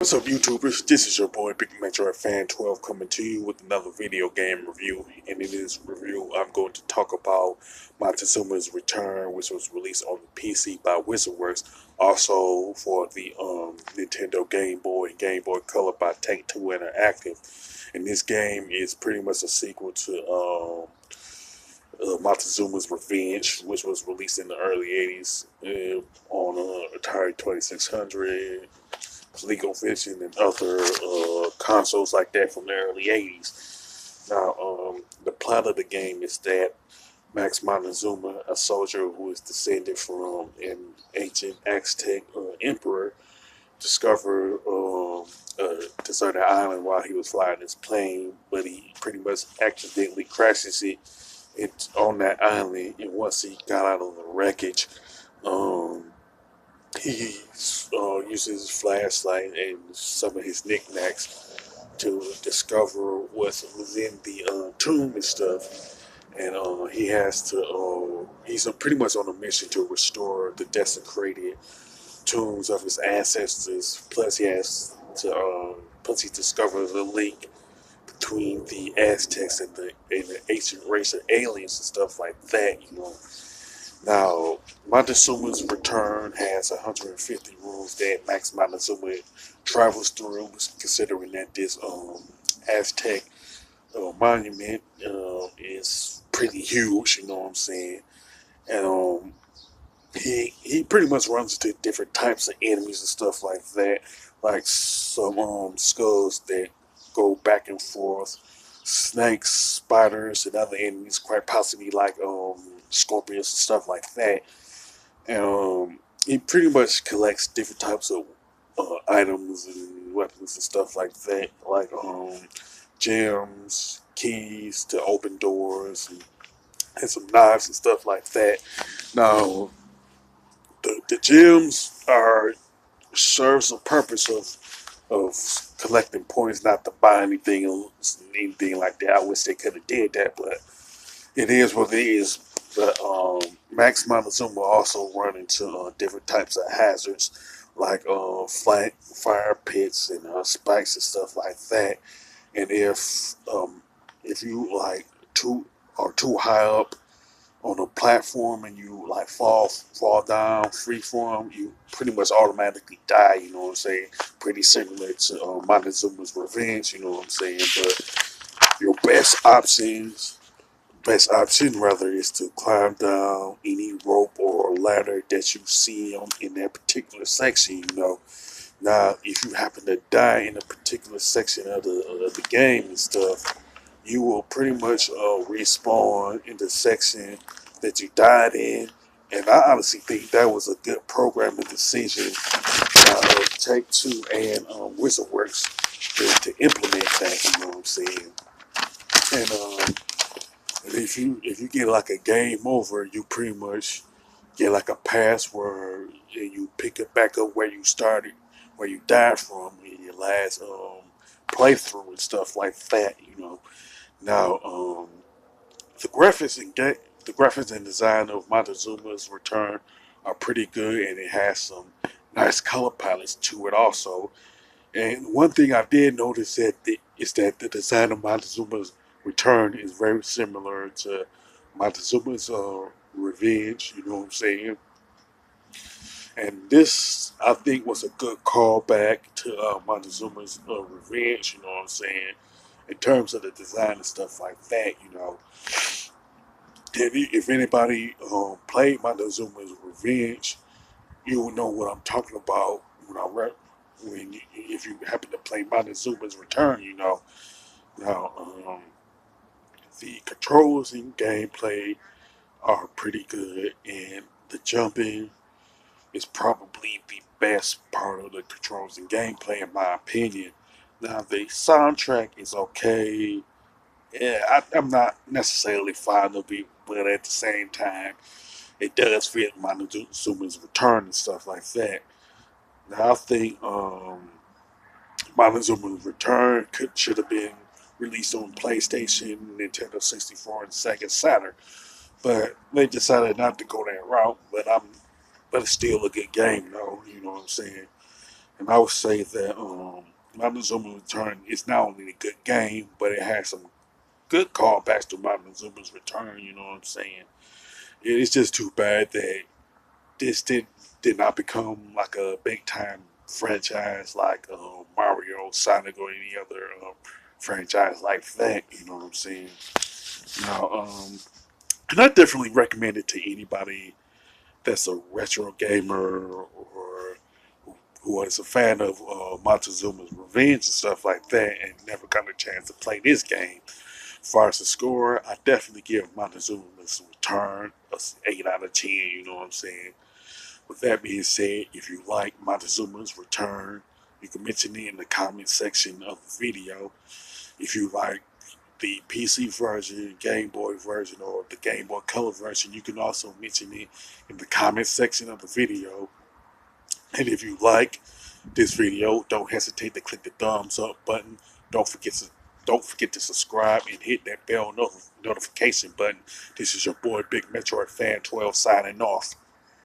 What's up, YouTubers? This is your boy Big Metroid Fan 12 coming to you with another video game review. And in this review, I'm going to talk about Montezuma's Return, which was released on the PC by WizardWorks, also for the Nintendo Game Boy and Game Boy Color by Take-Two Interactive. And this game is pretty much a sequel to Montezuma's Revenge, which was released in the early 80s on Atari 2600. ColecoVision and other consoles like that from the early 80s. Now, the plot of the game is that Max Montezuma, a soldier who is descended from an ancient Aztec emperor, discovered a deserted island while he was flying his plane, but he pretty much accidentally crashes it on that island. And once he got out of the wreckage, um, he uses his flashlight and some of his knickknacks to discover what's within the tomb and stuff. And he has to, he's pretty much on a mission to restore the desecrated tombs of his ancestors. Plus, plus he discovers a link between the Aztecs and the ancient race of aliens and stuff like that, you know. Now, Montezuma's Return has 150 rooms that Max Montezuma travels through, considering that this Aztec monument is pretty huge, you know what I'm saying? And he pretty much runs into different types of enemies and stuff like that, like some skulls that go back and forth, snakes, spiders, and other enemies, quite possibly like scorpions and stuff like that. And he pretty much collects different types of items and weapons and stuff like that, like gems, keys to open doors, and some knives and stuff like that. Now, the gems are serves a purpose of collecting points, not to buy anything like that. I wish they could have did that, but it is what it is. But Max Montezuma also run into different types of hazards, like fire pits and spikes and stuff like that. And if you like too high up on a platform and you like fall down free form, you pretty much automatically die. You know what I'm saying? Pretty similar to Montezuma's Revenge. You know what I'm saying? But your best option rather is to climb down any rope or ladder that you see in that particular section. You know. Now, if you happen to die in a particular section of the game and stuff, you will pretty much respawn in the section that you died in. And I honestly think that was a good programming decision by Take Two and WizardWorks to implement that. You know what I'm saying? And if you get like a game over, you pretty much get like a password and you pick it back up where you started, where you died from in your last playthrough and stuff like that. You know. Now, the graphics and design of Montezuma's Return are pretty good, and it has some nice color palettes to it also. And one thing I did notice is that the design of Montezuma's Return is very similar to Montezuma's Revenge. You know what I'm saying? And this, I think, was a good callback to Montezuma's Revenge. You know what I'm saying? In terms of the design and stuff like that, you know. If anybody played Montezuma's Revenge, you will know what I'm talking about if you happen to play Montezuma's Return. You know, now the controls and gameplay are pretty good, and the jumping is probably the best part of the controls and gameplay, in my opinion. Now the soundtrack is okay. Yeah, I'm not necessarily fond of it, but at the same time, it does fit Montezuma's Return and stuff like that. Now, I think Montezuma's Return should have been released on PlayStation, Nintendo 64, and Sega Saturn, but they decided not to go that route. But it's still a good game, though. You know what I'm saying? And I would say that Montezuma's Return is not only a good game, but it has some good callbacks to Montezuma's Return. You know what I'm saying? It's just too bad that this did not become like a big time franchise like Mario, Sonic, or any other franchise like that. You know what I'm saying? Now, and I definitely recommend it to anybody that's a retro gamer or who is a fan of Montezuma's Revenge and stuff like that, and never got a chance to play this game. As far as the score, I definitely give Montezuma's Return a 8 out of 10. You know what I'm saying? With that being said, if you like Montezuma's Return, you can mention it in the comment section of the video. If you like the PC version, Game Boy version, or the Game Boy Color version, you can also mention it in the comment section of the video. And if you like this video, don't hesitate to click the thumbs up button. Don't forget to don't forget to subscribe and hit that bell notification button. This is your boy Big Metroid Fan 12 signing off.